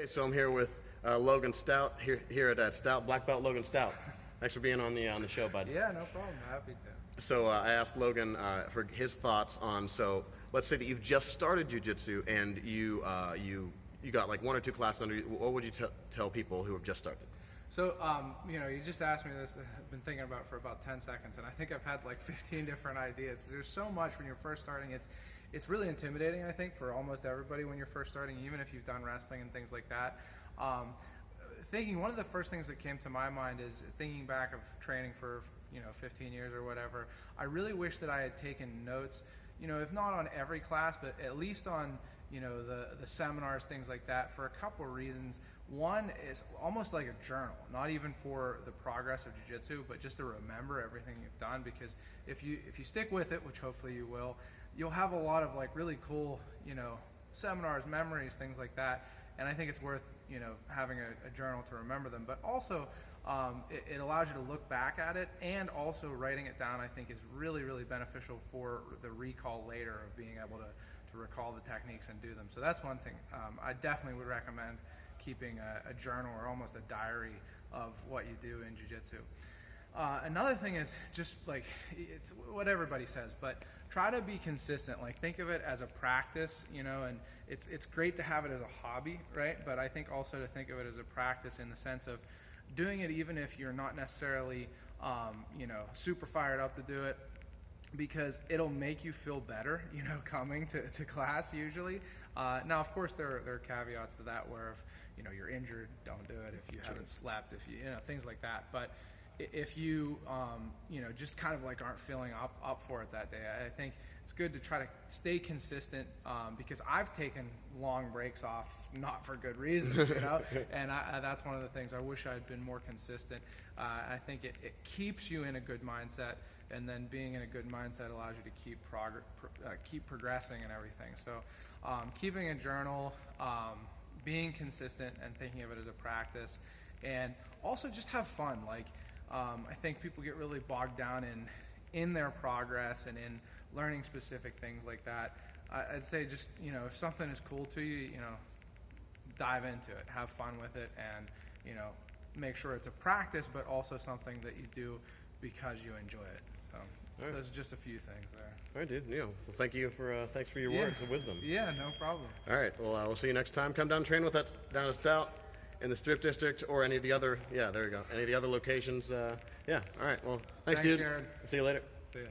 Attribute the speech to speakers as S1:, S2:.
S1: Okay, so I'm here with Logan Stout here at Stout, Black Belt Logan Stout. Thanks for being on the show, bud.
S2: Yeah, no problem. Happy to.
S1: So I asked Logan for his thoughts on. So let's say that you've just started jiu-jitsu and you got like one or two classes under you. What would you tell people who have just started?
S2: So, you just asked me this. I've been thinking about it for about 10 seconds, and I think I've had like 15 different ideas. There's so much when you're first starting. It's really intimidating, I think, for almost everybody when you're first starting, even if you've done wrestling and things like that. One of the first things that came to my mind is thinking back of training for 15 years or whatever. I really wish that I had taken notes, if not on every class, but at least on the seminars, things like that, for a couple of reasons. One is almost like a journal, not even for the progress of jiu-jitsu, but just to remember everything you've done, because if you stick with it, which hopefully you will, you'll have a lot of like really cool, seminars, memories, things like that. And I think it's worth, having a journal to remember them. But also, it allows you to look back at it, and also writing it down, I think, is really, really beneficial for the recall later of being able to recall the techniques and do them. So that's one thing. I definitely would recommend keeping a journal or almost a diary of what you do in jiu-jitsu. Another thing is just like, it's what everybody says, but try to be consistent. Like, think of it as a practice, and it's great to have it as a hobby, right? But I think also to think of it as a practice in the sense of doing it even if you're not necessarily, super fired up to do it, because it'll make you feel better, coming to class usually. Now, of course, there are caveats to that where if, you're injured, don't do it. If you haven't slept, if you things like that. But if you, just kind of like aren't feeling up for it that day, I think it's good to try to stay consistent, because I've taken long breaks off, not for good reasons, and that's one of the things I wish I'd been more consistent. I think it keeps you in a good mindset, and then being in a good mindset allows you to keep progressing and everything. So keeping a journal, being consistent and thinking of it as a practice, and also just have fun. Like, I think people get really bogged down in their progress and in learning specific things like that. I'd say just, if something is cool to you, dive into it, have fun with it, and, make sure it's a practice, but also something that you do because you enjoy it. So
S1: right.
S2: Those are just a few things there.
S1: All right, dude. Well, thank you thanks for your words of wisdom.
S2: Yeah, no problem.
S1: All right. Well, we'll see you next time. Come down and train with us down at Stout in the Strip District, or any of the other, there you go, any of the other locations. All right. Well, thanks, dude.
S2: Jared.
S1: See you later.
S2: See ya.